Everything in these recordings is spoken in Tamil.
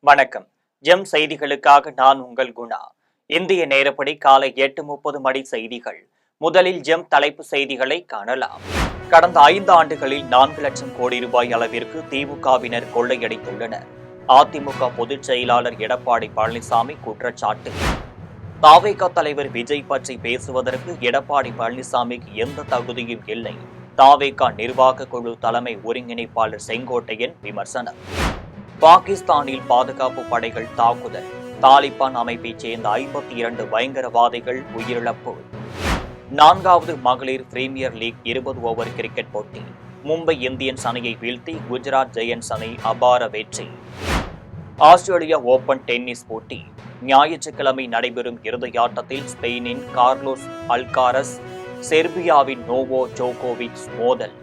வணக்கம். ஜெம் செய்திகளுக்காக நான் உங்கள் குணா. இந்திய நேரப்படி காலை 8:30 மணி செய்திகள். முதலில் ஜெம் தலைப்பு செய்திகளை காணலாம். கடந்த 5 ஆண்டுகளில் 4 லட்சம் கோடி ரூபாய் அளவிற்கு திமுகவினர் கொள்ளையடித்துள்ளனர். அதிமுக பொதுச் செயலாளர் எடப்பாடி பழனிசாமி குற்றச்சாட்டு. தாவேகா தலைவர் விஜய் பற்றி பேசுவதற்கு எடப்பாடி பழனிசாமிக்கு எந்த தகுதியும் இல்லை. தாவேகா நிர்வாக குழு தலைமை ஒருங்கிணைப்பாளர் செங்கோட்டையன் விமர்சனம். பாகிஸ்தானில் பாதுகாப்பு படைகள் தாக்குதல். தாலிபான் அமைப்பைச் சேர்ந்த 52 பயங்கரவாதிகள் உயிரிழப்பு. 4வது மகளிர் பிரீமியர் லீக் 20 ஓவர் கிரிக்கெட் போட்டி. மும்பை இந்தியன்ஸ் அணியை வீழ்த்தி குஜராத் ஜெயண்ட்ஸ் அணி அபார வெற்றி. ஆஸ்திரேலியா ஓபன் டென்னிஸ் போட்டி. ஞாயிற்றுக்கிழமை நடைபெறும் இறுதியாட்டத்தில் ஸ்பெயினின் கார்லோஸ் அல்காரஸ் செர்பியாவின் நோவோ ஜோகோவிச் மோதல்.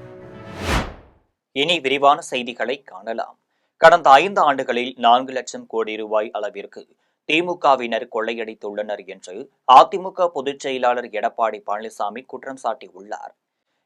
இனி விரிவான செய்திகளை காணலாம். கடந்த 5 ஆண்டுகளில் 4 லட்சம் கோடி ரூபாய் அளவிற்கு திமுகவினர் கொள்ளையடித்துள்ளனர் என்று அதிமுக பொதுச் செயலாளர் எடப்பாடி பழனிசாமி குற்றம் சாட்டியுள்ளார்.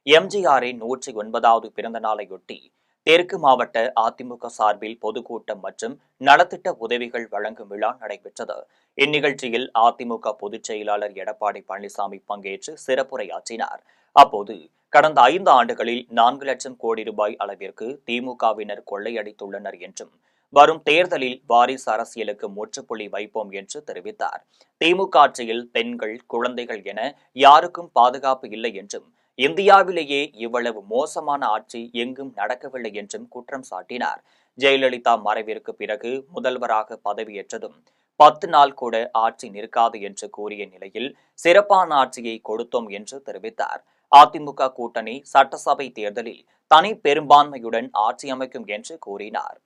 எம்ஜிஆரின் 109வது பிறந்த நாளையொட்டி தெற்கு மாவட்ட அதிமுக சார்பில் பொதுக்கூட்டம் மற்றும் நலத்திட்ட உதவிகள் வழங்கும் விழா நடைபெற்றது. இந்நிகழ்ச்சியில் அதிமுக பொதுச் செயலாளர் எடப்பாடி பழனிசாமி பங்கேற்று சிறப்புரையாற்றினார். அப்போது கடந்த 5 ஆண்டுகளில் 4 லட்சம் கோடி ரூபாய் அளவிற்கு திமுகவினர் கொள்ளையடித்துள்ளனர் என்றும் வரும் தேர்தலில் வாரிசு அரசியலுக்கு முற்றுப்புள்ளி வைப்போம் என்று தெரிவித்தார். திமுக ஆட்சியில் பெண்கள், குழந்தைகள் என யாருக்கும் பாதுகாப்பு இல்லை என்றும் இந்தியாவிலேயே இவ்வளவு மோசமான ஆட்சி எங்கும் நடக்கவில்லை என்றும் குற்றம் சாட்டினார். ஜெயலலிதா மறைவிற்கு பிறகு முதல்வராக பதவியேற்றதும் 10 நாள் கூட ஆட்சி நிற்காது என்று கூறிய நிலையில் சிறப்பான ஆட்சியை கொடுத்தோம் என்று தெரிவித்தார். அதிமுக கூட்டணி சட்டசபை தேர்தலில் தனி பெரும்பான்மையுடன் ஆட்சி அமைக்கும் என்று கூறினார்.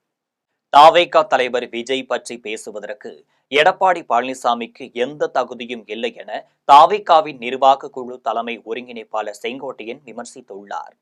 தாவேகா தலைவர் விஜய் பற்றி பேசுவதற்கு எடப்பாடி பழனிசாமிக்கு எந்த தகுதியும் இல்லை என தாவேகாவின் நிர்வாக குழு தலைமை ஒருங்கிணைப்பாளர் செங்கோட்டையன் விமர்சித்துள்ளார்.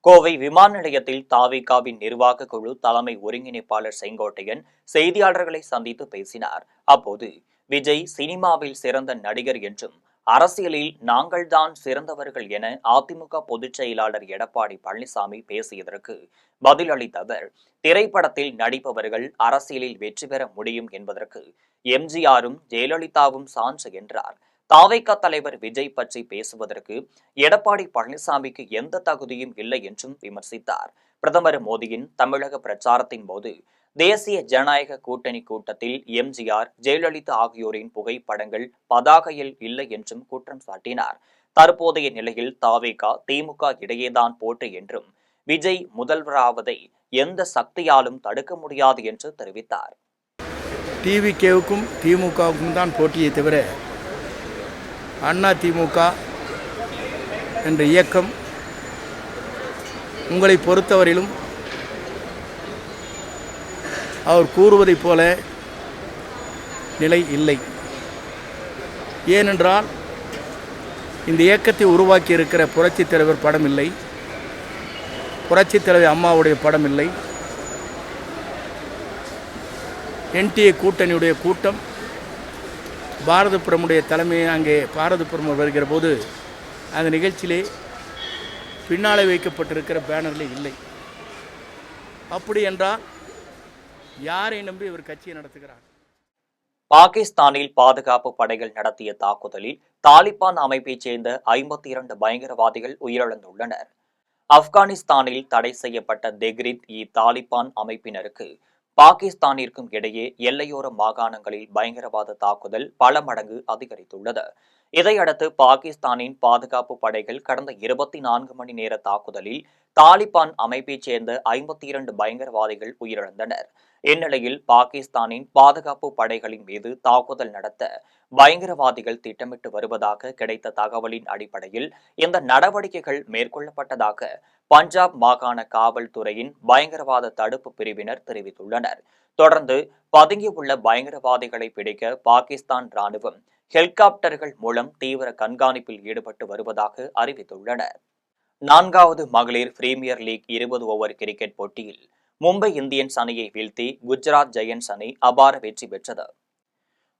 கோவை விமான நிலையத்தில் தாவேகாவின் நிர்வாக குழு தலைமை ஒருங்கிணைப்பாளர் செங்கோட்டையன் செய்தியாளர்களை சந்தித்து பேசினார். அப்போது விஜய் சினிமாவில் சிறந்த நடிகர் என்றும் அரசியலில் நாங்கள்தான் சிறந்தவர்கள் என அதிமுக பொதுச் செயலாளர் எடப்பாடி பழனிசாமி பேசியதற்கு பதிலளித்த அவர், திரைப்படத்தில் நடிப்பவர்கள் அரசியலில் வெற்றி பெற முடியும் என்பதற்கு எம்ஜிஆரும் ஜெயலலிதாவும் சான்று என்றார். தாவேகா தலைவர் விஜய் பற்றி பேசுவதற்கு எடப்பாடி பழனிசாமிக்கு எந்த தகுதியும் இல்லை என்றும் விமர்சித்தார். பிரதமர் மோடியின் தமிழக பிரச்சாரத்தின் போது தேசிய ஜனநாயக கூட்டணி கூட்டத்தில் எம்ஜிஆர், ஜெயலலிதா ஆகியோரின் புகைப்படங்கள் பதாகையில் இல்லை என்றும் குற்றம் சாட்டினார். தற்போதைய நிலையில் தாவேகா, திமுக இடையேதான் போட்டி என்றும் விஜய் முதல்வராவதை எந்த சக்தியாலும் தடுக்க முடியாது என்று தெரிவித்தார். டிவிகேவுக்கும் திமுகவுக்கும் தான் போட்டியை தவிர அண்ணா திமுக என்ற இயக்கம் உங்களை பொறுத்தவரையிலும் அவர் கூறுவதைப் போல நிலை இல்லை. ஏனென்றால் இந்த இயக்கத்தை உருவாக்கி இருக்கிற புரட்சித் தலைவர் படம் இல்லை, புரட்சித் தலைவர் அம்மாவுடைய படம் இல்லை. என்டிஏ கூட்டணியுடைய கூட்டம் பாரதபுரமுடைய தலைமையை அங்கே பாரதபுரம் வருகிற போது அந்த நிகழ்ச்சியிலே பின்னாலே வைக்கப்பட்டிருக்கிற பேனரில் இல்லை. அப்படி என்றால் யாரை நம்பி இவர் கட்சியை நடத்துகிறார்? பாகிஸ்தானில் பாதுகாப்பு படைகள் நடத்திய தாக்குதலில் தாலிபான் அமைப்பைச் சேர்ந்த 52 பயங்கரவாதிகள் உயிரிழந்துள்ளனர். ஆப்கானிஸ்தானில் தடை செய்யப்பட்ட தெஹ்ரித்-இ-தாலிபான் அமைப்பினருக்கு பாகிஸ்தானிற்கும் இடையே எல்லையோர மாகாணங்களில் பயங்கரவாத தாக்குதல் பல மடங்கு அதிகரித்துள்ளது. இதையடுத்து பாகிஸ்தானின் பாதுகாப்பு படைகள் கடந்த 24 மணி நேர தாக்குதலில் தாலிபான் அமைப்பைச் சேர்ந்த 52 பயங்கரவாதிகள் உயிரிழந்தனர். இந்நிலையில் பாகிஸ்தானின் பாதுகாப்பு படைகளின் மீது தாக்குதல் நடத்த பயங்கரவாதிகள் திட்டமிட்டு வருவதாக கிடைத்த தகவலின் அடிப்படையில் இந்த நடவடிக்கைகள் மேற்கொள்ளப்பட்டதாக பஞ்சாப் மாகாண காவல்துறையின் பயங்கரவாத தடுப்பு பிரிவினர் தெரிவித்துள்ளனர். தொடர்ந்து பதுங்கியுள்ள பயங்கரவாதிகளை பிடிக்க பாகிஸ்தான் ராணுவம் ஹெலிகாப்டர்கள் மூலம் தீவிர கண்காணிப்பில் ஈடுபட்டு வருவதாக அறிவித்துள்ளனர். 4வது மகளிர் பிரீமியர் லீக் 20 ஓவர் கிரிக்கெட் போட்டியில் மும்பை இந்தியன்ஸ் அணியை வீழ்த்தி குஜராத் ஜெயண்ட்ஸ் அணி அபார வெற்றி பெற்றது.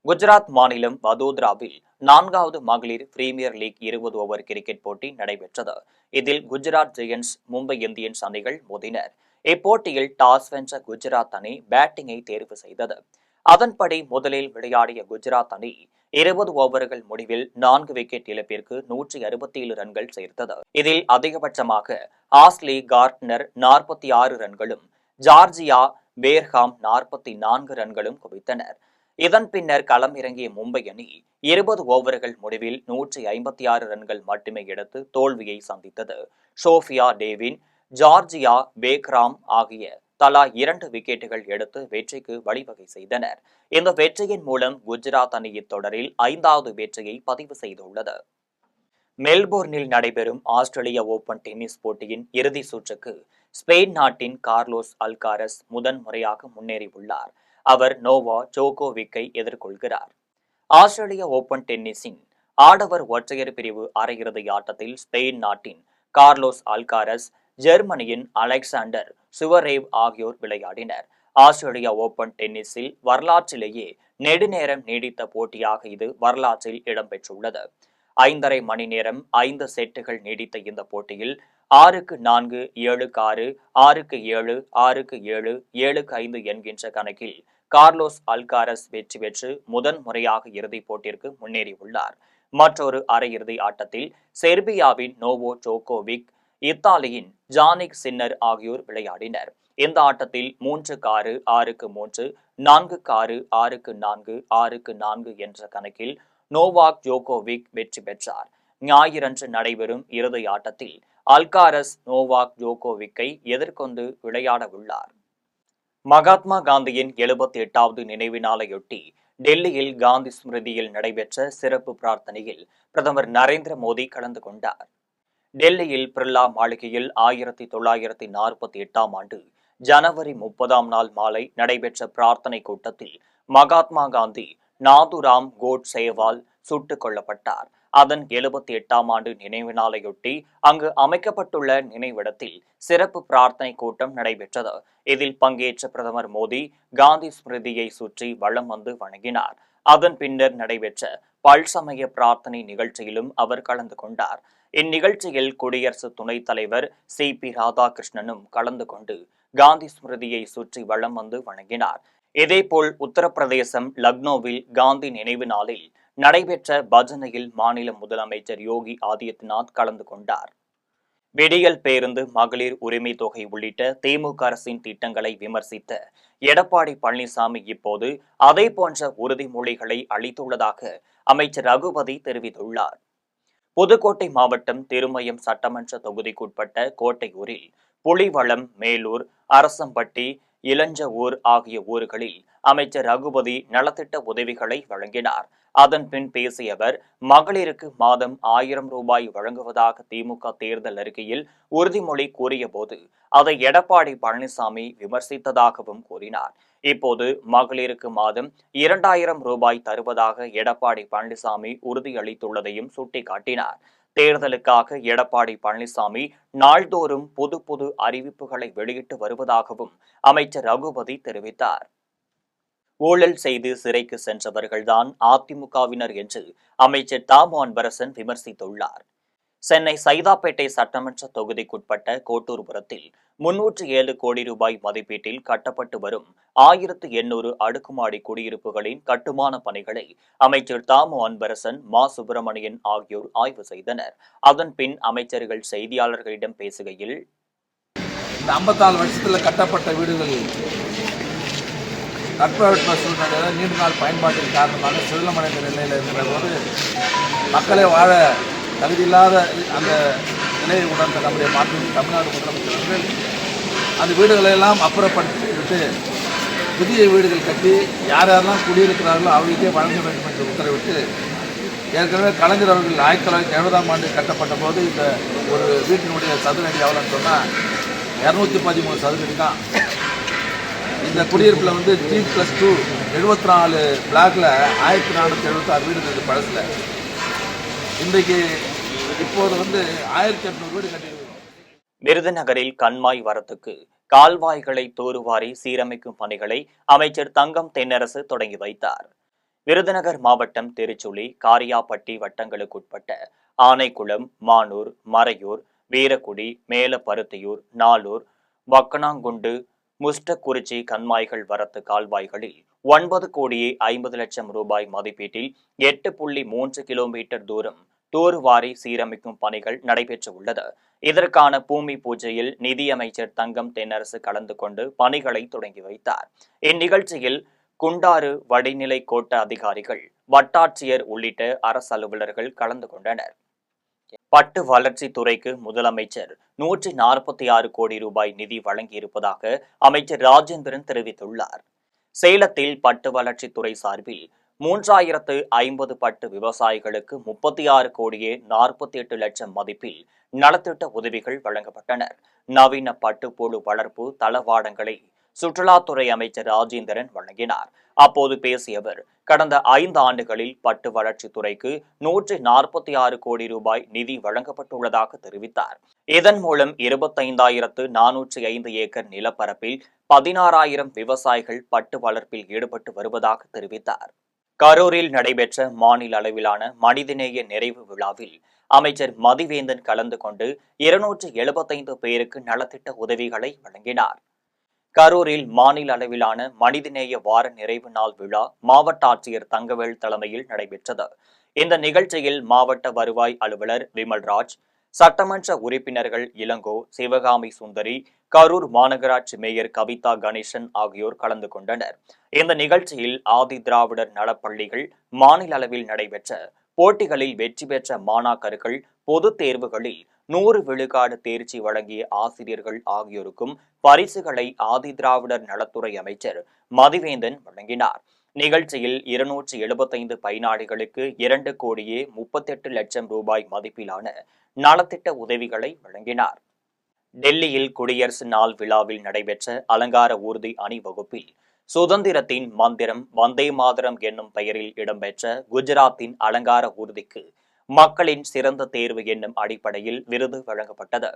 குஜராத் மாநிலம் வதோதராவில் 4வது மகளிர் பிரீமியர் லீக் 20 ஓவர் கிரிக்கெட் போட்டி நடைபெற்றது. இதில் குஜராத் ஜெயண்ட்ஸ், மும்பை இந்தியன்ஸ் அணிகள் மோதினர். இப்போட்டியில் டாஸ் வென்ற குஜராத் அணி பேட்டிங்கை தேர்வு செய்தது. அதன்படி முதலில் விளையாடிய குஜராத் அணி 20 ஓவர்கள் முடிவில் 4 விக்கெட் இழப்பிற்கு 167 ரன்கள் சேர்த்தது. இதில் அதிகபட்சமாக ஆஸ்லி கார்ட்னர் 46 ரன்களும், ஜார்ஜியா பேர்ஹாம் 44 ரன்களும் குவித்தனர். இதன் பின்னர் களமிறங்கிய மும்பை அணி 20 ஓவர்கள் முடிவில் 156 ரன்கள் மட்டுமே எடுத்து தோல்வியை சந்தித்தது. சோஃபியா டேவின், ஜார்ஜியா பேக்ராம் ஆகிய தலா 2 விக்கெட்டுகள் எடுத்து வெற்றிக்கு வழிவகை செய்தனர். இந்த வெற்றியின் மூலம் குஜராத் அணி இத்தொடரில் 5வது வெற்றியை பதிவு செய்துள்ளது. மெல்போர்னில் நடைபெறும் ஆஸ்திரேலிய ஓபன் டென்னிஸ் போட்டியின் இறுதி சுற்றுக்கு ஸ்பெயின் நாட்டின் கார்லோஸ் அல்காரஸ் முதன்முறையாக முன்னேறியுள்ளார். அவர் நோவா ஜோகோவிக்கை எதிர்கொள்கிறார். ஆஸ்திரேலிய ஓபன் டென்னிஸின் ஆடவர் ஒற்றையர் பிரிவு அரையிறுதி ஆட்டத்தில் ஸ்பெயின் நாட்டின் கார்லோஸ் அல்காரஸ், ஜெர்மனியின் அலெக்சாண்டர் சுவரேவ் ஆகியோர் விளையாடினர். ஆஸ்திரேலியா ஓபன் டென்னிஸில் வரலாற்றிலேயே நெடுநேரம் நீடித்த போட்டியாக இது வரலாற்றில் இடம்பெற்றுள்ளது. 5.5 மணி நேரம் 5 செட்டுகள் நீடித்த இந்த போட்டியில் 6-4, 7-6, 6-7, 6-7, 7-5 என்கின்ற கணக்கில் கார்லோஸ் அல்காரஸ் வெற்றி பெற்று முதன்முறையாக இறுதிப் போட்டிற்கு முன்னேறியுள்ளார். மற்றொரு அரையிறுதி ஆட்டத்தில் செர்பியாவின் நோவோ ஜோகோவிக், இத்தாலியின் ஜானிக் சின்னர் ஆகியோர் விளையாடினர். இந்த ஆட்டத்தில் 3-6, 6-3, 4-6, 6-4, 6-4 என்ற கணக்கில் நோவாக் ஜோகோவிக் வெற்றி பெற்றார். ஞாயிறன்று நடைபெறும் இறுதி ஆட்டத்தில் அல்காரஸ் நோவாக் ஜோகோவிக்கை எதிர்கொண்டு விளையாட உள்ளார். மகாத்மா காந்தியின் 78வது நினைவு நாளையொட்டி டெல்லியில் காந்தி ஸ்மிருதியில் நடைபெற்ற சிறப்பு பிரார்த்தனையில் பிரதமர் நரேந்திர மோடி கலந்து கொண்டார். டெல்லியில் பிர்லா மாளிகையில் 1948ஆம் ஆண்டு ஜனவரி 30ஆம் நாள் மாலை நடைபெற்ற பிரார்த்தனை கூட்டத்தில் மகாத்மா காந்தி நாதுராம் கோட்சேவால் சுட்டுக் கொல்லப்பட்டார். அதன் 78ஆம் ஆண்டு நினைவு நாளையொட்டி அங்கு அமைக்கப்பட்டுள்ள நினைவிடத்தில் சிறப்பு பிரார்த்தனை கூட்டம் நடைபெற்றது. இதில் பங்கேற்ற பிரதமர் மோடி காந்தி ஸ்மிருதியை சுற்றி வலம் வந்து வணங்கினார். அதன் பின்னர் நடைபெற்ற பல்சமய பிரார்த்தனை நிகழ்ச்சியிலும் அவர் கலந்து கொண்டார். இந்நிகழ்ச்சியில் குடியரசு துணைத் தலைவர் CP ராதாகிருஷ்ணனும் கலந்து கொண்டு காந்தி ஸ்மிருதியை சுற்றி வலம் வந்து வணங்கினார். இதேபோல் உத்தரப்பிரதேசம் லக்னோவில் காந்தி நினைவு நாளில் நடைபெற்ற பஜனையில் மாநில முதலமைச்சர் யோகி ஆதித்யநாத் கலந்து கொண்டார். விடியல் பேருந்து, மகளிர் உரிமை தொகை உள்ளிட்ட திமுக அரசின் திட்டங்களை விமர்சித்த எடப்பாடி பழனிசாமி இப்போது அதே போன்ற உறுதிமொழிகளை அளித்துள்ளதாக அமைச்சர் ரகுபதி தெரிவித்துள்ளார். புதுக்கோட்டை மாவட்டம் திருமயம் சட்டமன்ற தொகுதிக்குட்பட்ட கோட்டையூரில் புலிவளம், மேலூர், அரசம்பட்டி, இளஞ்சவூர் ஆகிய ஊர்களில் அமைச்சர் ரகுபதி நலத்திட்ட உதவிகளை வழங்கினார். அதன் பின் பேசிய அவர், மகளிருக்கு மாதம் 1000 ரூபாய் வழங்குவதாக திமுக தேர்தல் அறிக்கையில் உறுதிமொழி கூறிய போது அதை எடப்பாடி பழனிசாமி விமர்சித்ததாகவும் கூறினார். இப்போது மகளிருக்கு மாதம் 2000 ரூபாய் தருவதாக எடப்பாடி பழனிசாமி உறுதியளித்துள்ளதையும் சுட்டிக்காட்டினார். தேர்தலுக்காக எடப்பாடி பழனிசாமி நாள்தோறும் புது அறிவிப்புகளை வெளியிட்டு வருவதாகவும் அமைச்சர் ரகுபதி தெரிவித்தார். ஊழல் செய்து சிறைக்கு சென்றவர்கள்தான் அதிமுகவினர் என்று அமைச்சர் தாமு அன்பரசன் விமர்சித்துள்ளார். சென்னை சைதாப்பேட்டை சட்டமன்ற தொகுதிக்குட்பட்ட கோட்டூர்புரத்தில் 307 கோடி ரூபாய் மதிப்பீட்டில் கட்டப்பட்டு வரும் 1800 அடுக்குமாடி குடியிருப்புகளின் கட்டுமான பணிகளை அமைச்சர் தாமு அன்பரசன், மா சுப்பிரமணியன் ஆகியோர் ஆய்வு செய்தனர். அதன் பின் அமைச்சர்கள் செய்தியாளர்களிடம் பேசுகையில், இந்த 54 வருஷத்தில் கட்டப்பட்ட வீடுகள் தட்பவெட்ப சூழ்நிலையில் நீண்ட நாள் பயன்பாட்டின் காரணமாக சிதிலமடைந்த நிலையில் இருக்கிற போது மக்களை வாழ தகுதியில்லாத அந்த நிலையை உணர்ந்த நம்முடைய மாநில தமிழ்நாடு முதலமைச்சர்கள் அந்த வீடுகளெல்லாம் அப்புறப்படுத்திவிட்டு புதிய வீடுகள் கட்டி யார் யாரெல்லாம் குடியிருக்கிறார்களோ அவர்களுக்கே வழங்க வேண்டும் என்று உத்தரவிட்டு, ஏற்கனவே கலைஞர் அவர்கள் 1970ஆம் ஆண்டு கட்டப்பட்ட போது இந்த ஒரு வீட்டினுடைய சதுரடி எவ்வளோன்னு சொன்னால் 213 சதுரடி தான். இந்த குடியிருப்பில் வந்து 3+2 74 பிளாக்ல 1476 வீடு இருந்தது பழசில். இன்றைக்கு இப்போது வந்து 1800 வீடு கட்டியிருக்கிறோம். விருதுநகரில் கண்மாய் வரத்துக்கு கால்வாய்களை தூர்வாரி சீரமைக்கும் பணிகளை அமைச்சர் தங்கம் தென்னரசு தொடங்கி வைத்தார். விருதுநகர் மாவட்டம் திருச்சுழி, காரியாப்பட்டி வட்டங்களுக்குட்பட்ட ஆனைக்குளம், மானூர், மறையூர், வீரக்குடி, மேலப்பருத்தியூர், நாளூர், வக்கனாங்குண்டு முஸ்டக்குறிச்சி கண்மாய்கள் வரத்து கால்வாய்களில் 9,50,00,000 ரூபாய் மதிப்பீட்டில் 8.3 கிலோமீட்டர் தூரம் தூர்வாரி சீரமைக்கும் பணிகள் நடைபெற்று உள்ளது. இதற்கான பூமி பூஜையில் நிதியமைச்சர் தங்கம் தென்னரசு கலந்து கொண்டு பணிகளை தொடங்கி வைத்தார். இந்நிகழ்ச்சியில் குண்டாறு வடிநிலை கோட்ட அதிகாரிகள், வட்டாட்சியர் உள்ளிட்ட அரசு அலுவலர்கள் கலந்து கொண்டனர். பட்டு வளர்ச்சி துறைக்கு முதலமைச்சர் 146 கோடி ரூபாய் நிதி வழங்கியிருப்பதாக அமைச்சர் ராஜேந்திரன் தெரிவித்துள்ளார். சேலத்தில் பட்டு வளர்ச்சி துறை சார்பில் 3050 பட்டு விவசாயிகளுக்கு 36 கோடியே 48 லட்சம் மதிப்பில் நலத்திட்ட உதவிகள் வழங்கப்பட்டனர். நவீன பட்டுப்புழு வளர்ப்பு தளவாடங்களை சுற்றுலாத்துறை அமைச்சர் ராஜேந்திரன் வழங்கினார். அப்போது பேசிய அவர், கடந்த 5 ஆண்டுகளில் பட்டு வளர்ச்சி துறைக்கு 146 கோடி ரூபாய் நிதி வழங்கப்பட்டுள்ளதாக தெரிவித்தார். இதன் மூலம் 25,405 ஏக்கர் நிலப்பரப்பில் 16,000 விவசாயிகள் பட்டு வளர்ப்பில் ஈடுபட்டு வருவதாக தெரிவித்தார். கரூரில் நடைபெற்ற மாநில அளவிலான மனிதநேய நிறைவு விழாவில் அமைச்சர் மதிவேந்தன் கலந்து கொண்டு 275 பேருக்கு நலத்திட்ட உதவிகளை வழங்கினார். கரூரில் மாநில அளவிலான மனிதநேய வார நிறைவு நாள் விழா மாவட்ட ஆட்சியர் தங்கவேல் தலைமையில் நடைபெற்றது. இந்த நிகழ்ச்சியில் மாவட்ட வருவாய் அலுவலர் விமல்ராஜ், சட்டமன்ற உறுப்பினர்கள் இளங்கோ, சிவகாமி சுந்தரி, கரூர் மாநகராட்சி மேயர் கவிதா கணேசன் ஆகியோர் கலந்து கொண்டனர். இந்த நிகழ்ச்சியில் ஆதி திராவிடர் நலப்பள்ளிகள் மாநில அளவில் நடைபெற்ற போட்டிகளில் வெற்றி பெற்ற மாணாக்கர்கள் பொதுத் தேர்வுகளில் 100 விழுக்காடு தேர்ச்சி வழங்கிய ஆசிரியர்கள் ஆகியோருக்கும் பரிசுகளை ஆதி திராவிடர் நலத்துறை அமைச்சர் மதிவேந்தன் வழங்கினார். நிகழ்ச்சியில் 275 பயனாளிகளுக்கு 2 கோடியே 38 லட்சம் ரூபாய் மதிப்பிலான நலத்திட்ட உதவிகளை வழங்கினார். டெல்லியில் குடியரசு நாள் விழாவில் நடைபெற்ற அலங்கார ஊர்தி அணிவகுப்பில் சுதந்திரத்தின் மந்திரம் வந்தே மாதரம் என்னும் பெயரில் இடம்பெற்ற குஜராத்தின் அலங்கார ஊர்திக்கு மக்களின் சிறந்த தேர்வு என்னும் அடிப்படையில் விருது வழங்கப்பட்டது.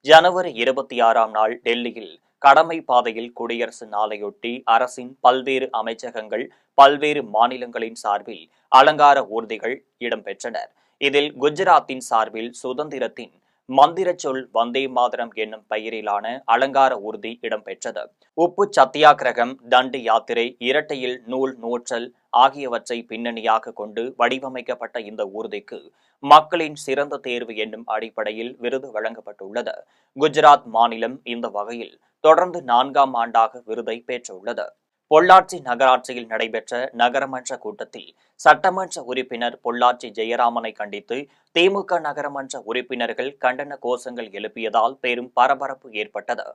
ஜனவரி 26ஆம் நாள் டெல்லியில் கடமை பாதையில் குடியரசு நாளையொட்டி அரசின் பல்வேறு அமைச்சகங்கள், பல்வேறு மாநிலங்களின் சார்பில் அலங்கார ஊர்திகள் இடம்பெற்றனர். இதில் குஜராத்தின் சார்பில் சுதந்திரத்தின் மந்திர சொல் வந்தே மாதரம் என்னும் பெயரிலான அலங்கார ஊர்தி இடம்பெற்றது. உப்பு சத்தியாகிரகம், தண்டி யாத்திரை, இரட்டையில் நூல் நூற்றல் ஆகியவற்றை பின்னணியாக கொண்டு வடிவமைக்கப்பட்ட இந்த ஊர்திக்கு மக்களின் சிறந்த தேர்வு என்னும் அடிப்படையில் விருது வழங்கப்பட்டுள்ளது. குஜராத் மாநிலம் இந்த வகையில் தொடர்ந்து 4ஆம் ஆண்டாக விருதை பெற்றுள்ளது. பொள்ளாச்சி நகராட்சியில் நடைபெற்ற நகரமன்ற கூட்டத்தில் சட்டமன்ற உறுப்பினர் பொள்ளாச்சி ஜெயராமனை கண்டித்து திமுக நகரமன்ற உறுப்பினர்கள் கண்டன கோஷங்கள் எழுப்பியதால் பெரும் பரபரப்பு ஏற்பட்டது.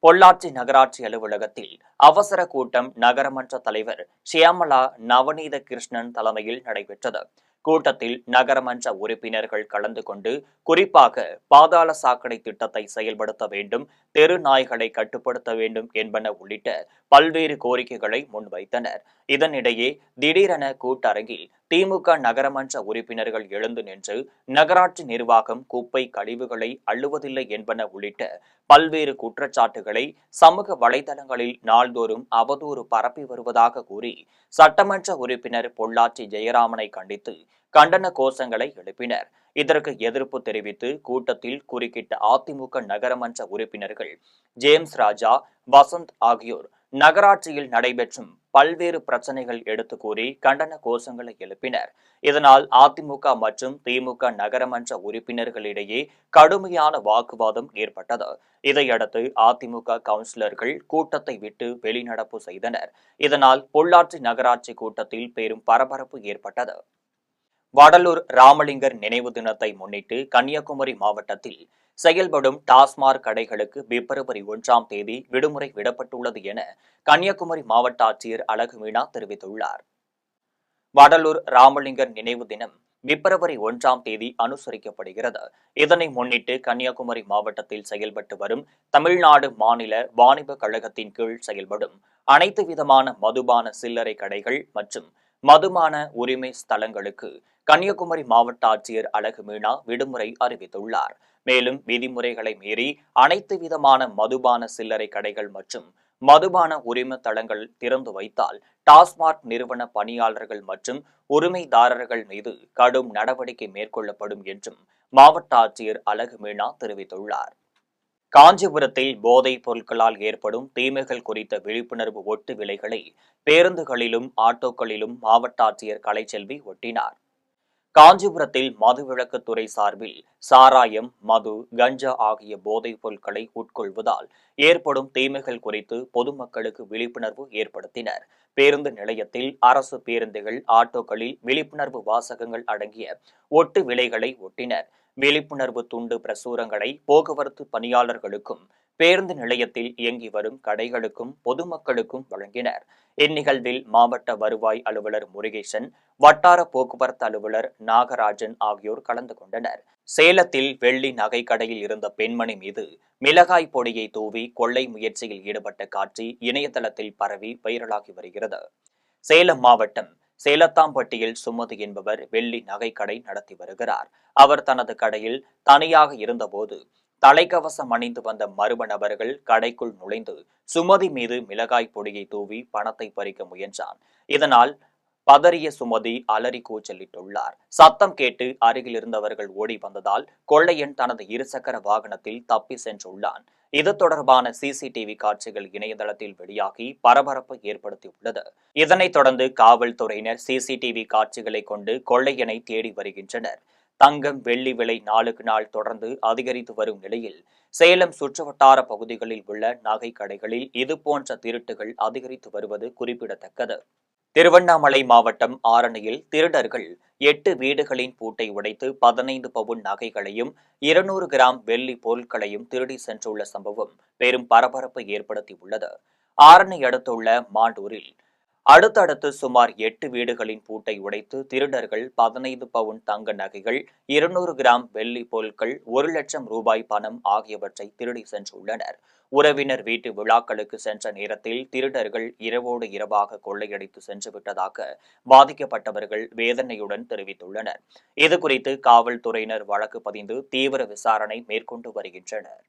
பொள்ளாச்சி நகராட்சி அலுவலகத்தில் அவசர கூட்டம் நகரமன்ற தலைவர் ஷியாமலா நவநீத கிருஷ்ணன் தலைமையில் நடைபெற்றது. கூட்டத்தில் நகரமன்ற உறுப்பினர்கள் கலந்து கொண்டு குறிப்பாக பாதாள சாக்கடை திட்டத்தை செயல்படுத்த வேண்டும், தெரு நாய்களை கட்டுப்படுத்த வேண்டும் என்பன உள்ளிட்ட பல்வேறு கோரிக்கைகளை முன்வைத்தனர். இதனிடையே திடீரென கூட்டரங்கில் திமுக நகரமன்ற உறுப்பினர்கள் எழுந்து நின்று நகராட்சி நிர்வாகம் குப்பை கழிவுகளை அள்ளுவதில்லை என்பன உள்ளிட்ட பல்வேறு குற்றச்சாட்டுகளை சமூக வலைதளங்களில் நாள்தோறும் அவதூறு பரப்பி வருவதாக கூறி சட்டமன்ற உறுப்பினர் பொள்ளாச்சி ஜெயராமனை கண்டித்து கண்டன கோஷங்களை எழுப்பினர். இதற்கு எதிர்ப்பு தெரிவித்து கூட்டத்தில் குறுக்கிட்ட அதிமுக நகரமன்ற உறுப்பினர்கள் ஜேம்ஸ் ராஜா, வசந்த் ஆகியோர் நகராட்சியில் நடைபெற்றும் பல்வேறு பிரச்சனைகள் எடுத்து கூறி கண்டன கோஷங்களை எழுப்பினர். இதனால் அதிமுக மற்றும் திமுக நகரமன்ற உறுப்பினர்களிடையே கடுமையான வாக்குவாதம் ஏற்பட்டது. இதையடுத்து அதிமுக கவுன்சிலர்கள் கூட்டத்தை விட்டு வெளிநடப்பு செய்தனர். இதனால் பொள்ளாச்சி நகராட்சி கூட்டத்தில் பெரும் பரபரப்பு ஏற்பட்டது. வடலூர் ராமலிங்கர் நினைவு தினத்தை முன்னிட்டு கன்னியாகுமரி மாவட்டத்தில் செயல்படும் டாஸ்மாக் கடைகளுக்கு பிப்ரவரி 1ஆம் தேதி விடுமுறை விடப்பட்டுள்ளது என கன்னியாகுமரி மாவட்ட ஆட்சியர் அழகுமீனா தெரிவித்துள்ளார். வடலூர் ராமலிங்கர் நினைவு தினம் பிப்ரவரி 1ஆம் தேதி அனுசரிக்கப்படுகிறது. இதனை முன்னிட்டு கன்னியாகுமரி மாவட்டத்தில் செயல்பட்டு வரும் தமிழ்நாடு மாநில வாணிப கழகத்தின் கீழ் செயல்படும் அனைத்து விதமான மதுபான சில்லறை கடைகள் மற்றும் மதுபான உரிமை ஸ்தலங்களுக்கு கன்னியாகுமரி மாவட்ட ஆட்சியர் அழகுமீனா விடுமுறை அறிவித்துள்ளார். மேலும் விதிமுறைகளை மீறி அனைத்து விதமான மதுபான சில்லறை கடைகள் மற்றும் மதுபான உரிம தளங்கள் திறந்து வைத்தால் டாஸ்மாக் நிறுவன பணியாளர்கள் மற்றும் உரிமைதாரர்கள் மீது கடும் நடவடிக்கை மேற்கொள்ளப்படும் என்றும் மாவட்ட ஆட்சியர் அழகுமீனா தெரிவித்துள்ளார். காஞ்சிபுரத்தில் போதைப் பொருட்களால் ஏற்படும் தீமைகள் குறித்த விழிப்புணர்வு ஒட்டு விலைகளை பேருந்துகளிலும் ஆட்டோக்களிலும் மாவட்ட ஆட்சியர் கலைச்செல்வி ஒட்டினார். காஞ்சிபுரத்தில் மதுவிலக்குத்துறை சார்பில் சாராயம், மது, கஞ்சா ஆகிய போதைப் பொருட்களை உட்கொள்வதால் ஏற்படும் தீமைகள் குறித்து பொதுமக்களுக்கு விழிப்புணர்வு ஏற்படுத்தினர். பேருந்து நிலையத்தில், அரசு பேருந்துகள், ஆட்டோக்களில் விழிப்புணர்வு வாசகங்கள் அடங்கிய ஒட்டு விலைகளை ஒட்டினர். விழிப்புணர்வு துண்டு பிரசுரங்களை போக்குவரத்து பணியாளர்களுக்கும், பேருந்து நிலையத்தில் இயங்கி வரும் கடைகளுக்கும் பொதுமக்களுக்கும் வழங்கினர். இந்நிகழ்வில் மாவட்ட வருவாய் அலுவலர் முருகேசன், வட்டார போக்குவரத்து அலுவலர் நாகராஜன் ஆகியோர் கலந்து கொண்டனர். சேலத்தில் வெள்ளி நகை கடையில் இருந்த பெண்மணி மீது மிளகாய் பொடியை தூவி கொள்ளை முயற்சியில் ஈடுபட்ட காட்சி இணையதளத்தில் பரவி வைரலாகி வருகிறது. சேலம் மாவட்டம் சேலத்தாம்பட்டியில் சுமதி என்பவர் வெள்ளி நகைக்கடை நடத்தி வருகிறார். அவர் தனது கடையில் தனியாக இருந்தபோது தலைக்கவசம் அணிந்து வந்த மர்ம நபர்கள் கடைக்குள் நுழைந்து சுமதி மீது மிளகாய் பொடியை தூவி பணத்தை பறிக்க முயன்றான். இதனால் பதறிய சுமதி அலறி கூச்சலிட்டுள்ளார். சத்தம் கேட்டு அருகில் இருந்தவர்கள் ஓடி வந்ததால் கொள்ளையன் தனது இருசக்கர வாகனத்தில் தப்பி சென்றுள்ளான். இது தொடர்பான சிசிடிவி காட்சிகள் இணையதளத்தில் வெளியாகி பரபரப்பை ஏற்படுத்தியுள்ளது. இதனைத் தொடர்ந்து காவல்துறையினர் சிசிடிவி காட்சிகளை கொண்டு கொள்ளையனை தேடி வருகின்றனர். தங்கம், வெள்ளி விலை நாளுக்கு நாள் தொடர்ந்து அதிகரித்து வரும் நிலையில் சேலம் சுற்றுவட்டார பகுதிகளில் உள்ள நகை கடைகளில் இதுபோன்ற திருட்டுகள் அதிகரித்து வருவது குறிப்பிடத்தக்கது. திருவண்ணாமலை மாவட்டம் ஆரணியில் திருடர்கள் 8 வீடுகளின் பூட்டை உடைத்து 15 பவுன் நகைகளையும் 200 கிராம் வெள்ளி பொருட்களையும் திருடி சென்றுள்ள சம்பவம் பெரும் பரபரப்பை ஏற்படுத்தியுள்ளது. ஆரணி அடுத்துள்ள மாண்டூரில் அடுத்தடுத்து சுமார் 8 வீடுகளின் பூட்டை உடைத்து திருடர்கள் 15 பவுன் தங்க நகைகள், 200 கிராம் வெள்ளி பொருட்கள், 1 லட்சம் ரூபாய் பணம் ஆகியவற்றை திருடி சென்றுள்ளனர். உறவினர் வீட்டு விழாக்களுக்கு சென்ற நேரத்தில் திருடர்கள் இரவோடு இரவாக கொள்ளையடித்து சென்றுவிட்டதாக பாதிக்கப்பட்டவர்கள் வேதனையுடன் தெரிவித்துள்ளனர். இதுகுறித்து காவல்துறையினர் வழக்கு பதிந்து தீவிர விசாரணை மேற்கொண்டு வருகின்றனர்.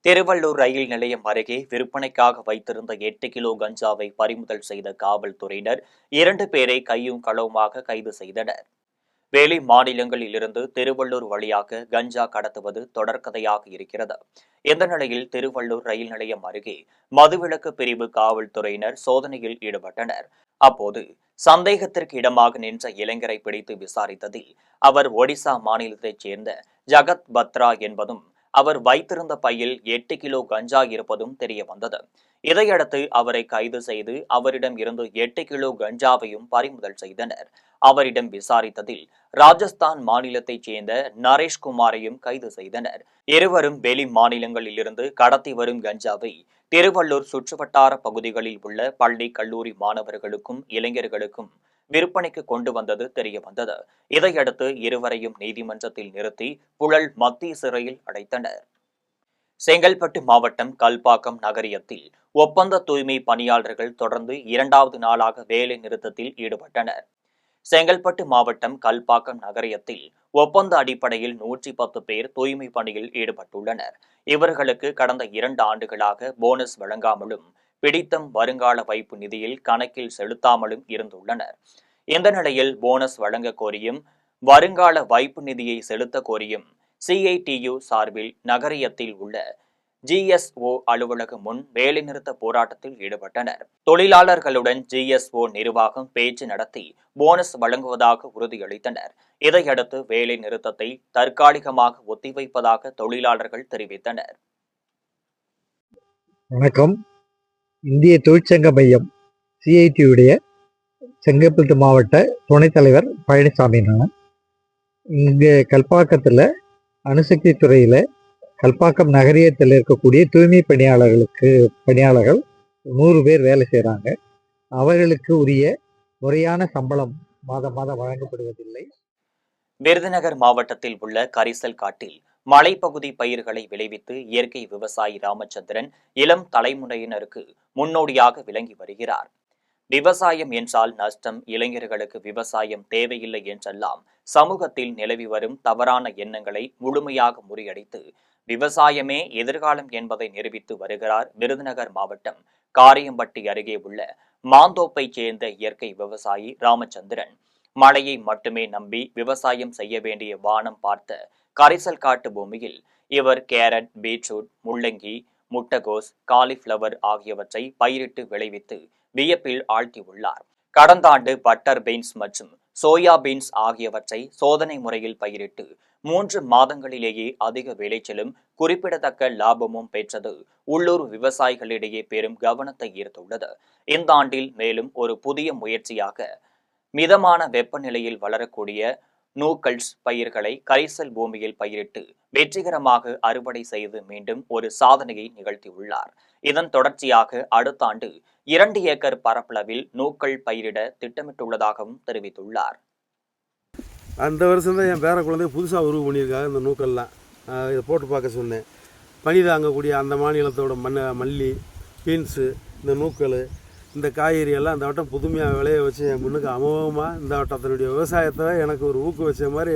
திருவள்ளூர் ரயில் நிலையம் அருகே விற்பனைக்காக வைத்திருந்த 8 கிலோ கஞ்சாவை பறிமுதல் செய்த காவல்துறையினர் 2 பேரை கையும் களவுமாக கைது செய்தனர். வெளி மாநிலங்களில் இருந்து திருவள்ளூர் வழியாக கஞ்சா கடத்துவது தொடர்கதையாக இருக்கிறது. இந்த நிலையில் திருவள்ளூர் ரயில் நிலையம் அருகே மதுவிலக்கு பிரிவு காவல்துறையினர் சோதனையில் ஈடுபட்டனர். அப்போது சந்தேகத்திற்கு இடமாக நின்ற இளைஞரை பிடித்து விசாரித்ததில் அவர் ஒடிசா மாநிலத்தைச் சேர்ந்த ஜகத் பத்ரா என்பதும், அவர் வைத்திருந்த பையில் 8 கிலோ கஞ்சா இருப்பதும் தெரிய வந்தது. இதையடுத்து அவரை கைது செய்து அவரிடம் இருந்து 8 கிலோ கஞ்சாவையும் பறிமுதல் செய்தனர். அவரிடம் விசாரித்ததில் ராஜஸ்தான் மாநிலத்தைச் சேர்ந்த நரேஷ்குமாரையும் கைது செய்தனர். இருவரும் வெளி மாநிலங்களில் இருந்து கடத்தி வரும் கஞ்சாவை திருவள்ளூர் சுற்றுவட்டார பகுதிகளில் உள்ள பள்ளி, கல்லூரி மாணவர்களுக்கும் இளைஞர்களுக்கும் விற்பனைக்கு கொண்டு வந்தது தெரிய வந்தது. இதையடுத்து இருவரையும் நீதிமன்றத்தில் நிறுத்தி புழல் மத்திய சிறையில் அடைத்தனர். செங்கல்பட்டு மாவட்டம் கல்பாக்கம் நகரியத்தில் ஒப்பந்த தூய்மை பணியாளர்கள் தொடர்ந்து 2வது நாளாக வேலை நிறுத்தத்தில் ஈடுபட்டனர். செங்கல்பட்டு மாவட்டம் கல்பாக்கம் நகரியத்தில் ஒப்பந்த அடிப்படையில் 110 பேர் தூய்மை பணியில் ஈடுபட்டுள்ளனர். இவர்களுக்கு கடந்த 2 ஆண்டுகளாக போனஸ் வழங்காமலும், பிடித்தம் வருங்கால வைப்பு நிதியில் கணக்கில் செலுத்தாமலும் இருந்துள்ளனர். இந்த நிலையில் போனஸ் வழங்க கோரியும், வருங்கால வைப்பு நிதியை செலுத்த கோரியும் CITU சார்பில் நகரியத்தில் உள்ள GSO அலுவலகம் முன் வேலைநிறுத்த போராட்டத்தில் ஈடுபட்டனர். தொழிலாளர்களுடன் GSO நிர்வாகம் பேச்சு நடத்தி போனஸ் வழங்குவதாக உறுதியளித்தனர். இதையடுத்து வேலை நிறுத்தத்தை தற்காலிகமாக ஒத்திவைப்பதாக தொழிலாளர்கள் தெரிவித்தனர். வணக்கம். இந்திய தொழிற்சங்க மையம் CITUடைய செங்கல்பட்டு மாவட்ட துணைத் தலைவர் பழனிசாமி. நான் இங்கே கல்பாக்கத்தில் அணுசக்தி துறையில் கல்பாக்கம் நகரியத்தில் இருக்கக்கூடிய தூய்மை பணியாளர்கள் 100 பேர் வேலை செய்கிறாங்க. அவர்களுக்கு உரிய முறையான சம்பளம் மாதம் வழங்கப்படுவதில்லை. விருதுநகர் மாவட்டத்தில் உள்ள கரிசல் காட்டில் மலைப்பகுதி பயிர்களை விளைவித்து இயற்கை விவசாயி ராமச்சந்திரன் இளம் தலைமுறையினருக்கு முன்னோடியாக விளங்கி வருகிறார். விவசாயம் என்றால் நஷ்டம், இளைஞர்களுக்கு விவசாயம் தேவையில்லை என்றெல்லாம் சமூகத்தில் நிலவி வரும் தவறான எண்ணங்களை முழுமையாக முறியடித்து விவசாயமே எதிர்காலம் என்பதை நிரூபித்து வருகிறார் விருதுநகர் மாவட்டம் காரியம்பட்டி அருகே உள்ள மாந்தோப்பைச் சேர்ந்த இயற்கை விவசாயி ராமச்சந்திரன். மழையை மட்டுமே நம்பி விவசாயம் செய்ய வேண்டிய வானம் பார்த்த கரிசல் காட்டு பூமியில் இவர் கேரட், பீட்ரூட், முள்ளங்கி, முட்டகோஸ், காலிஃபிளவர் ஆகியவற்றை பயிரிட்டு விளைவித்து வியப்பில் ஆழ்த்தியுள்ளார். கடந்த ஆண்டு பட்டர் பீன்ஸ் மற்றும் சோயா பீன்ஸ் ஆகியவற்றை சோதனை முறையில் பயிரிட்டு 3 மாதங்களிலேயே அதிக விளைச்சலும் குறிப்பிடத்தக்க லாபமும் பெற்றது உள்ளூர் விவசாயிகளிடையே பெரும் கவனத்தை ஈர்த்துள்ளது. இந்த ஆண்டில் மேலும் ஒரு புதிய முயற்சியாக மிதமான வெப்பநிலையில் வளரக்கூடிய நூக்கல்ஸ் பயிர்களை கரிசல் பூமியில் பயிரிட்டு வெற்றிகரமாக அறுவடை செய்து மீண்டும் ஒரு சாதனையை நிகழ்த்தியுள்ளார். இதன் தொடர்ச்சியாக அடுத்த ஆண்டு 2 ஏக்கர் பரப்பளவில் நூக்கல் பயிரிட திட்டமிட்டுள்ளதாகவும் தெரிவித்துள்ளார். அந்த வருஷம் தான் என் பேர குழந்தை புதுசாக உருவு பண்ணியிருக்காங்க. இந்த நூக்கள்லாம் இதை போட்டு பார்க்க சொன்னேன். பனி தாங்கக்கூடிய அந்த மாநிலத்தோட மல்லி, பீன்ஸு, இந்த நூக்கல், இந்த காய்கறி எல்லாம் இந்த வட்டம் புதுமையாக விளைய வச்சு என் முன்னுக்கு அமோகமாக இந்த வட்டத்தினுடைய விவசாயத்தை எனக்கு ஒரு ஊக்குவிச்ச மாதிரி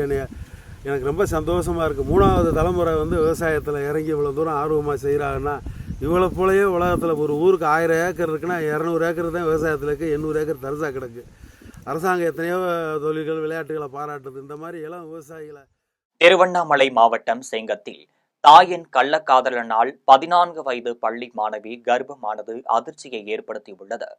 எனக்கு ரொம்ப சந்தோஷமாக இருக்குது. 3வது தலைமுறை விவசாயத்தில் இறங்கி இவ்வளோ தூரம் ஆர்வமாக செய்கிறாங்கன்னா, இவ்வளோ போலயே உலகத்தில் ஒரு ஊருக்கு 1000 ஏக்கர் இருக்குன்னா 200 ஏக்கர் தான் விவசாயத்தில் இருக்குது, 800 ஏக்கர் தரிசாக கிடக்கு. அரசாங்கம் எத்தனையோ தொழில்கள், விளையாட்டுகளை பாராட்டுது. இந்த மாதிரி இளம் விவசாயிகளை. திருவண்ணாமலை மாவட்டம் செங்கத்தில் தாயின் கள்ளக்காதலனால் 14 வயது பள்ளி மாணவி கர்ப்பமானது அதிர்ச்சியை ஏற்படுத்தியுள்ளது.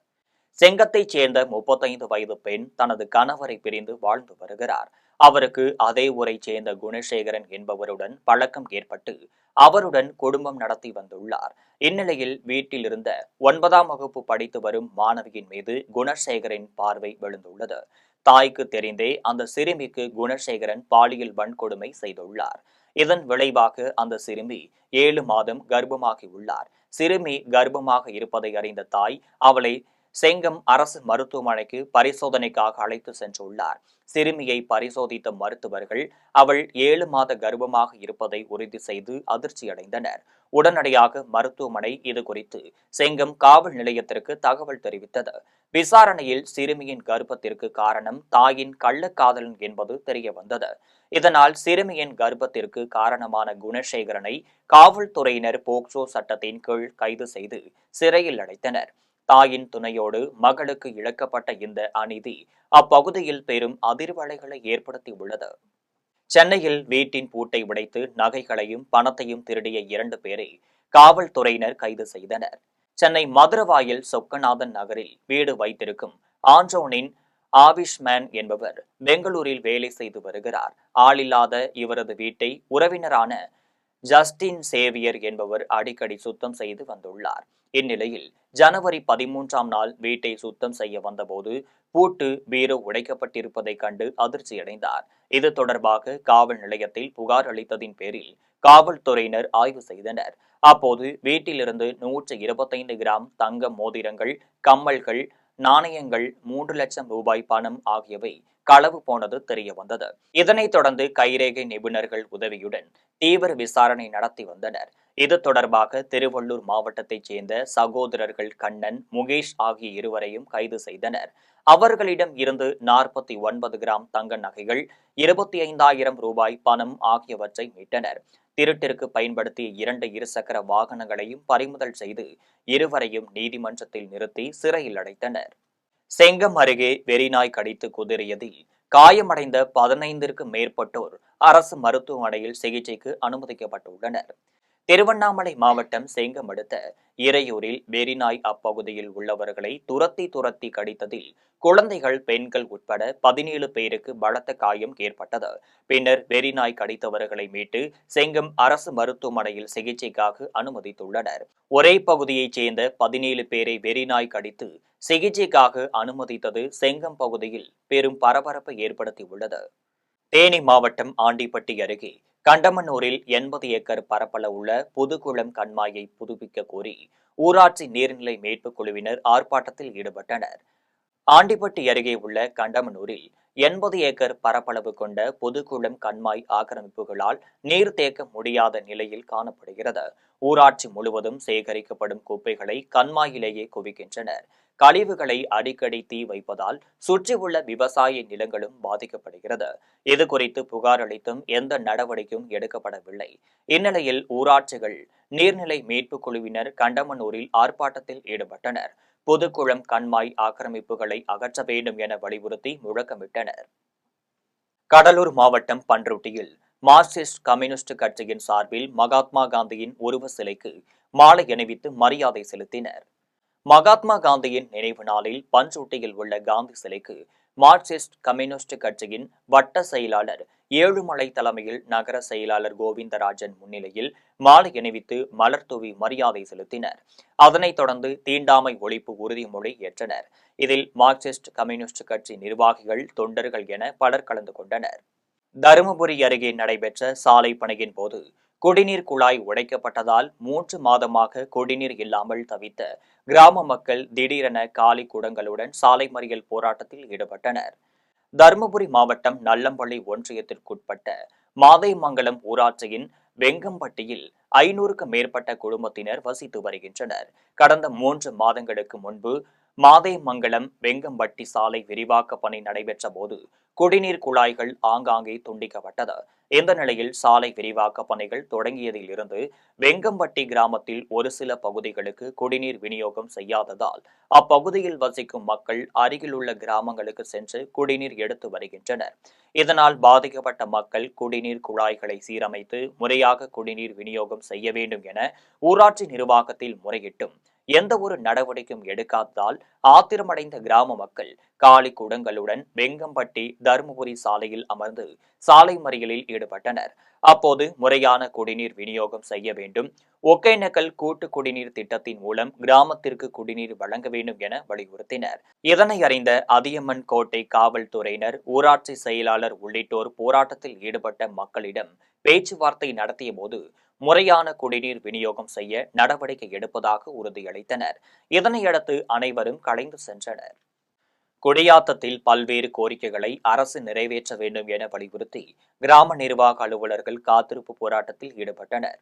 செங்கத்தைச் சேர்ந்த 35 வயது பெண் தனது கணவரை பிரிந்து வாழ்ந்து வருகிறார். அவருக்கு அதே ஊரைச் சேர்ந்த குணசேகரன் என்பவருடன் பழக்கம் ஏற்பட்டு அவருடன் குடும்பம் நடத்தி வந்துள்ளார். இந்நிலையில் வீட்டில் இருந்த 9ஆம் வகுப்பு படித்து வரும் மாணவியின் மீது குணசேகரின் பார்வை விழுந்துள்ளது. தாய்க்கு தெரிந்தே அந்த சிறுமிக்கு குணசேகரன் பாலியல் வன்கொடுமை செய்துள்ளார். இதன் விளைவாக அந்த சிறுமி 7 மாதம் கர்ப்பமாகியுள்ளார். சிறுமி கர்ப்பமாக இருப்பதை அறிந்த தாய் அவளை செங்கம் அரசு மருத்துவமனைக்கு பரிசோதனைக்காக அழைத்து சென்றுள்ளார். சிறுமியை பரிசோதித்த மருத்துவர்கள் அவள் 7 மாத கர்ப்பமாக இருப்பதை உறுதி செய்து அதிர்ச்சியடைந்தனர். உடனடியாக மருத்துவமனை இதுகுறித்து செங்கம் காவல் நிலையத்திற்கு தகவல் தெரிவித்தது. விசாரணையில் சிறுமியின் கர்ப்பத்திற்கு காரணம் தாயின் கள்ளக்காதலன் என்பது தெரியவந்தது. இதனால் சிறுமியின் கர்ப்பத்திற்கு காரணமான குணசேகரனை காவல்துறையினர் போக்சோ சட்டத்தின் கீழ் கைது செய்து சிறையில் அடைத்தனர். தாயின் துணையோடு மகளுக்கு இழக்கப்பட்ட இந்த அநீதி அப்பகுதியில் பெரும் அதிர்வலைகளை ஏற்படுத்தியுள்ளது. சென்னையில் வீட்டின் பூட்டை உடைத்து நகைகளையும் பணத்தையும் திருடிய 2 பேரை காவல்துறையினர் கைது செய்தனர். சென்னை மதுரவாயல் சொக்கநாதன் நகரில் வீடு வைத்திருக்கும் ஆண்டோனின் ஆவிஷ்மேன் என்பவர் பெங்களூரில் வேலை செய்து வருகிறார். ஆளில்லாத இவரது வீட்டை உறவினரான ஜஸ்டின் சேவியர் என்பவர் அடிக்கடி சுத்தம் செய்து வந்துள்ளார். இந்நிலையில் ஜனவரி 13ஆம் நாள் வீட்டை சுத்தம் செய்ய வந்தபோது பூட்டு, பீரோ உடைக்கப்பட்டிருப்பதை கண்டு அதிர்ச்சியடைந்தார். இது தொடர்பாக காவல் நிலையத்தில் புகார் அளித்ததின் பேரில் காவல்துறையினர் ஆய்வு செய்தனர். அப்போது வீட்டிலிருந்து 125 கிராம் தங்க மோதிரங்கள், கம்மல்கள், நாணயங்கள், 3 லட்சம் ரூபாய் பணம் ஆகியவை களவு போனது தெரிய வந்தது. இதனைத் தொடர்ந்து கைரேகை நிபுணர்கள் உதவியுடன் தீவிர விசாரணை நடத்தி வந்தனர். இது தொடர்பாக திருவள்ளூர் மாவட்டத்தைச் சேர்ந்த சகோதரர்கள் கண்ணன், முகேஷ் ஆகிய இருவரையும் கைது செய்தனர். அவர்களிடம் இருந்து 49 கிராம் தங்க நகைகள், 25,000 ரூபாய் பணம் ஆகியவற்றை மீட்டனர். திருட்டிற்கு பயன்படுத்திய 2 இருசக்கர வாகனங்களையும் பறிமுதல் செய்து இருவரையும் நீதிமன்றத்தில் நிறுத்தி சிறையில் அடைத்தனர். செங்கம் அருகே வெறிநாய் கடித்து குதறியதில் காயமடைந்த 15க்கும் மேற்பட்டோர் அரசு மருத்துவமனையில் சிகிச்சைக்கு அனுமதிக்கப்பட்டுள்ளனர். திருவண்ணாமலை மாவட்டம் செங்கம் அடுத்த இறையூரில் வெறிநாய் அப்பகுதியில் உள்ளவர்களை துரத்தி கடித்ததில் குழந்தைகள், பெண்கள் உட்பட 17 பேருக்கு பலத்த காயம் ஏற்பட்டது. பின்னர் வெறிநாய் கடித்தவர்களை மீட்டு செங்கம் அரசு மருத்துவமனையில் சிகிச்சைக்காக அனுமதித்துள்ளனர். ஒரே பகுதியைச் சேர்ந்த 17 பேரை வெறிநாய் கடித்து சிகிச்சைக்காக அனுமதித்தது செங்கம் பகுதியில் பெரும் பரபரப்பை ஏற்படுத்தியுள்ளது. தேனி மாவட்டம் ஆண்டிப்பட்டி அருகே கண்டமனூரில் 80 ஏக்கர் பரப்பளவுள்ள புதுக்குளம் கண்மாயை புதுப்பிக்க கோரி ஊராட்சி நீர்நிலை மீட்புக் குழுவினர் ஆர்ப்பாட்டத்தில் ஈடுபட்டனர். ஆண்டிப்பட்டி அருகே உள்ள கண்டமனூரில் 80 ஏக்கர் பரப்பளவு கொண்ட பொதுக்குளம் கண்மாய் ஆக்கிரமிப்புகளால் நீர் தேக்க முடியாத நிலையில் காணப்படுகிறது. ஊராட்சி முழுவதும் சேகரிக்கப்படும் குப்பைகளை கண்மாயிலேயே குவிக்கின்றனர். கழிவுகளை அடிக்கடி தீ வைப்பதால் சுற்றியுள்ள விவசாய நிலங்களும் பாதிக்கப்படுகிறது. இது குறித்து புகார் அளித்தும் எந்த நடவடிக்கையும் எடுக்கப்படவில்லை. இந்நிலையில் ஊராட்சிகள் நீர்நிலை மீட்புக் குழுவினர் கண்டமனூரில் ஆர்ப்பாட்டத்தில் ஈடுபட்டனர். புதுக்குளம் கண்மாய் ஆக்கிரமிப்புகளை அகற்ற வேண்டும் என வலியுறுத்தி முழக்கமிட்டனர். கடலூர் மாவட்டம் பண்ருட்டியில் மார்க்சிஸ்ட் கம்யூனிஸ்ட் கட்சியின் சார்பில் மகாத்மா காந்தியின் உருவ சிலைக்கு மாலை அணிவித்து மரியாதை செலுத்தினர். மகாத்மா காந்தியின் நினைவு நாளில் பஞ்சுட்டியில் உள்ள காந்தி சிலைக்கு மார்க்சிஸ்ட் கம்யூனிஸ்ட் கட்சியின் வட்ட செயலாளர் ஏழுமலை தலைமையில் நகர செயலாளர் கோவிந்தராஜன் முன்னிலையில் மாலை அணிவித்து மலர் தூவி மரியாதை செலுத்தினர். அதனைத் தொடர்ந்து தீண்டாமை ஒழிப்பு உறுதிமொழி ஏற்றனர். இதில் மார்க்சிஸ்ட் கம்யூனிஸ்ட் கட்சி நிர்வாகிகள், தொண்டர்கள் என பலர் கலந்து கொண்டனர். தருமபுரி அருகே நடைபெற்ற சாலை பணியின் போது குடிநீர் குழாய் உடைக்கப்பட்டதால் 3 மாதமாக குடிநீர் இல்லாமல் தவித்த கிராம மக்கள் திடீரென காலி குடங்களுடன் சாலை மறியல் போராட்டத்தில் ஈடுபட்டனர். தருமபுரி மாவட்டம் நல்லம்பள்ளி ஒன்றியத்திற்குட்பட்ட மாதைமங்கலம் ஊராட்சியின் வெங்கம்பட்டியில் 500க்கும் மேற்பட்ட குடும்பத்தினர் வசித்து வருகின்றனர். கடந்த 3 மாதங்களுக்கு முன்பு மாதைமங்கலம் வெங்கம்பட்டி சாலை விரிவாக்க பணி நடைபெற்ற போது குடிநீர் குழாய்கள் ஆங்காங்கே துண்டிக்கப்பட்டது. இந்த நிலையில் சாலை விரிவாக்க பணிகள் தொடங்கியதில் இருந்து வெங்கம்பட்டி கிராமத்தில் ஒரு சில பகுதிகளுக்கு குடிநீர் விநியோகம் செய்யாததால் அப்பகுதியில் வசிக்கும் மக்கள் அருகிலுள்ள கிராமங்களுக்கு சென்று குடிநீர் எடுத்து வருகின்றனர். இதனால் பாதிக்கப்பட்ட மக்கள் குடிநீர் குழாய்களை சீரமைத்து முறையாக குடிநீர் விநியோகம் செய்ய வேண்டும் என ஊராட்சி நிர்வாகத்தில் முறையிட்டும் எந்த ஒரு நடவடிக்கையும் எடுக்காததால் ஆத்திரமடைந்த கிராம மக்கள் காலி குடங்களுடன் வெங்கம்பட்டி தருமபுரி சாலையில் அமர்ந்து சாலை மறியலில் ஈடுபட்டனர். அப்போது முறையான குடிநீர் விநியோகம் செய்ய வேண்டும், ஒகேனக்கல் கூட்டு குடிநீர் திட்டத்தின் மூலம் கிராமத்திற்கு குடிநீர் வழங்க வேண்டும் என வலியுறுத்தினர். இதனை அறிந்த அதியம்மன் கோட்டை காவல்துறையினர், ஊராட்சி செயலாளர் உள்ளிட்டோர் போராட்டத்தில் ஈடுபட்ட மக்களிடம் பேச்சுவார்த்தை நடத்திய போது முறையான குடிநீர் விநியோகம் செய்ய நடவடிக்கை எடுப்பதாக உறுதியளித்தனர். இதனையடுத்து அனைவரும் கலைந்து சென்றனர். குடியாத்தத்தில் பல்வேறு கோரிக்கைகளை அரசு நிறைவேற்ற வேண்டும் என வலியுறுத்தி கிராம நிர்வாக அலுவலர்கள் காத்திருப்பு போராட்டத்தில் ஈடுபட்டனர்.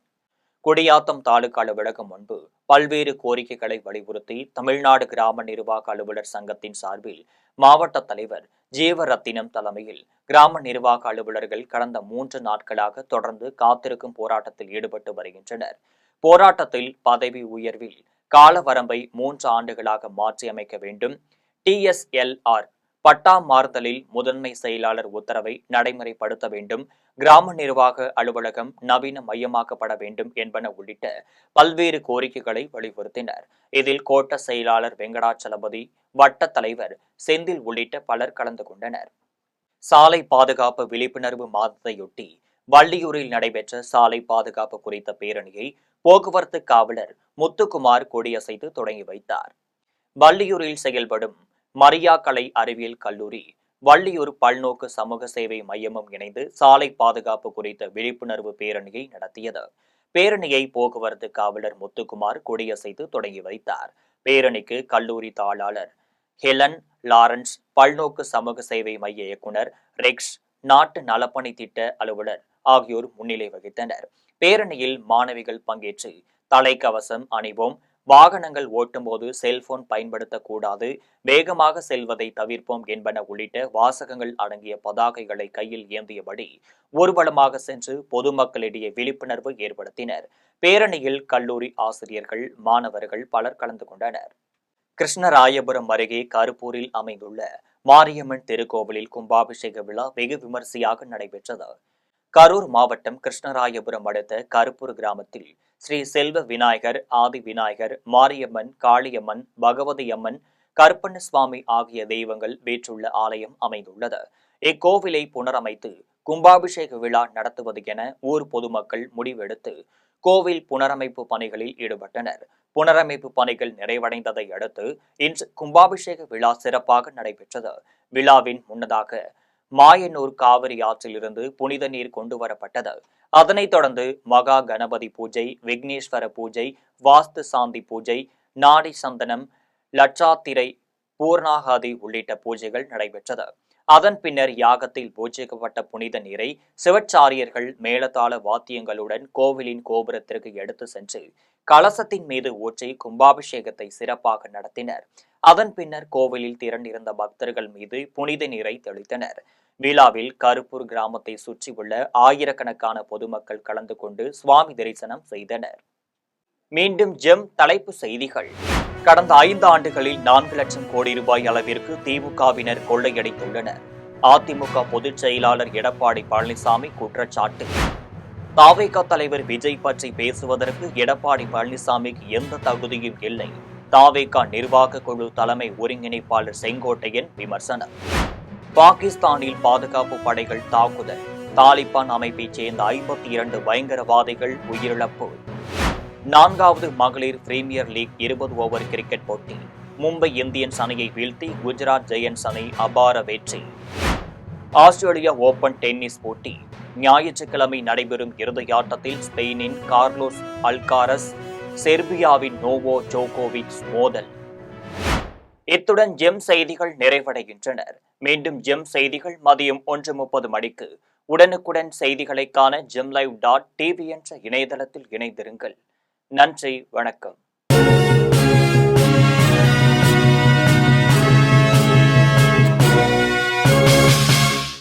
குடியாத்தம் தாலுகா அலுவலகம் முன்பு பல்வேறு கோரிக்கைகளை வலியுறுத்தி தமிழ்நாடு கிராம நிர்வாக அலுவலர் சங்கத்தின் சார்பில் மாவட்ட தலைவர் ஜீவரத்தினம் தலைமையில் கிராம நிர்வாக அலுவலர்கள் கடந்த 3 நாட்களாக தொடர்ந்து காத்திருக்கும் போராட்டத்தில் ஈடுபட்டு வருகின்றனர். போராட்டத்தில் பதவி உயர்வில் கால வரம்பை 3 ஆண்டுகளாக மாற்றியமைக்க வேண்டும், TSLR பட்டா மாறுதலில் முதன்மை செயலாளர் உத்தரவை நடைமுறைப்படுத்த வேண்டும், கிராம நிர்வாக அலுவலகம் நவீன மையமாக்கப்பட வேண்டும் என்பன உள்ளிட்ட பல்வேறு கோரிக்கைகளை வலியுறுத்தினர். இதில் கோட்ட செயலாளர் வெங்கடாச்சலபதி, வட்ட தலைவர் செந்தில் உள்ளிட்ட பலர் கலந்து கொண்டனர். சாலை பாதுகாப்பு விழிப்புணர்வு மாதத்தையொட்டி வள்ளியூரில் நடைபெற்ற சாலை பாதுகாப்பு குறித்த பேரணியை போக்குவரத்து காவலர் முத்துக்குமார் கொடியசைத்து தொடங்கி வைத்தார். வள்ளியூரில் செயல்படும் மரியா கலை அறிவியல் கல்லூரி, வள்ளியூர் பல்நோக்கு சமூக சேவை மையமும் இணைந்து சாலை பாதுகாப்பு குறித்த விழிப்புணர்வு பேரணியை நடத்தியது. பேரணியை போக்குவரத்து காவலர் முத்துக்குமார் கொடியசைத்து தொடங்கி வைத்தார். பேரணிக்கு கல்லூரி தாளாளர் ஹெலன் லாரன்ஸ், பல்நோக்கு சமூக சேவை மைய இயக்குனர் ரெக்ஸ், நாட்டு நலப்பணி திட்ட அலுவலர் ஆகியோர் முன்னிலை வகித்தனர். பேரணியில் மாணவிகள் பங்கேற்று தலைக்கவசம் அணிவோம், வாகனங்கள் ஓட்டும்போது செல்போன் பயன்படுத்தக்கூடாது, வேகமாக செல்வதை தவிர்ப்போம் என்பன உள்ளிட்ட வாசகங்கள் அடங்கிய பதாகைகளை கையில் ஏந்தியபடி ஊர்வலமாக சென்று பொதுமக்களிடையே விழிப்புணர்வு ஏற்படுத்தினர். பேரணியில் கல்லூரி ஆசிரியர்கள், மாணவர்கள் பலர் கலந்து கொண்டனர். கிருஷ்ணராயபுரம் அருகே கருப்பூரில் அமைந்துள்ள மாரியம்மன் திருக்கோவிலில் கும்பாபிஷேக விழா வெகு விமரிசையாக நடைபெற்றது. கரூர் மாவட்டம் கிருஷ்ணராயபுரம் அடுத்த கருப்பூர் கிராமத்தில் ஸ்ரீ செல்வ விநாயகர், ஆதி விநாயகர், மாரியம்மன், காளியம்மன், பகவதி அம்மன், கருப்பண்ணசுவாமி ஆகிய தெய்வங்கள் வீற்றுள்ள ஆலயம் அமைந்துள்ளது. இக்கோவிலை புனரமைத்து கும்பாபிஷேக விழா நடத்துவது என ஊர் பொதுமக்கள் முடிவெடுத்து கோவில் புனரமைப்பு பணிகளில் ஈடுபட்டனர். புனரமைப்பு பணிகள் நிறைவடைந்ததை அடுத்து இன்று கும்பாபிஷேக விழா சிறப்பாக நடைபெற்றது. விழாவின் முன்னதாக மாயனூர் காவிரி ஆற்றிலிருந்து புனித நீர் கொண்டு வரப்பட்டது. அதனைத் தொடர்ந்து மகா கணபதி பூஜை, விக்னேஸ்வர பூஜை, வாஸ்து சாந்தி பூஜை, நாடி சந்தனம், லட்சாத்திரை, பூர்ணாகாதி உள்ளிட்ட பூஜைகள் நடைபெற்றது. அதன் பின்னர் யாகத்தில் பூஜிக்கப்பட்ட புனித நீரை சிவச்சாரியர்கள் மேளதாள வாத்தியங்களுடன் கோவிலின் கோபுரத்திற்கு எடுத்து சென்று கலசத்தின் மீது ஊற்றி கும்பாபிஷேகத்தை சிறப்பாக நடத்தினர். அதன் பின்னர் கோவிலில் திரண்டிருந்த பக்தர்கள் மீது புனித நீரை தெளித்தனர். விழாவில் கருப்பூர் கிராமத்தை சுற்றியுள்ள ஆயிரக்கணக்கான பொதுமக்கள் கலந்து கொண்டு சுவாமி தரிசனம் செய்தனர். மீண்டும் ஜெம் தலைப்பு செய்திகள். கடந்த 5 ஆண்டுகளில் 4 லட்சம் கோடி ரூபாய் அளவிற்கு திமுகவினர் கொள்ளையடித்துள்ளனர். அதிமுக பொதுச் செயலாளர் எடப்பாடி பழனிசாமி குற்றச்சாட்டு. தாவேகா தலைவர் விஜய் பற்றி பேசுவதற்கு எடப்பாடி பழனிசாமிக்கு எந்த தகுதியும் இல்லை. தாவேகா நிர்வாக குழு தலைமை ஒருங்கிணைப்பாளர் செங்கோட்டையன் விமர்சனம். பாகிஸ்தானில் பாதுகாப்பு படைகள் தாக்குதல். தாலிபான் அமைப்பைச் சேர்ந்த 52 பயங்கரவாதிகள் உயிரிழப்பு. 4வது மகளிர் பிரீமியர் லீக் 20 ஓவர் கிரிக்கெட் போட்டி. மும்பை இந்தியன்ஸ் அணியை வீழ்த்தி குஜராத் ஜெயண்ட்ஸ் அணி அபார வெற்றி. ஆஸ்திரேலியா ஓபன் டென்னிஸ் போட்டி. ஞாயிற்றுக்கிழமை நடைபெறும் இறுதியாட்டத்தில் ஸ்பெயினின் கார்லோஸ் அல்காரஸ், செர்பியாவின் நோவோ ஜோகோவிச் மோதல். இத்துடன் ஜெம் செய்திகள் நிறைவடைகின்றன. மீண்டும் ஜெம் செய்திகள் மதியம் 1:30 மணிக்கு. உடனுக்குடன் செய்திகளை காண gemlive.tv என்ற இணையதளத்தில் இணைந்திருங்கள். நன்றி, வணக்கம்.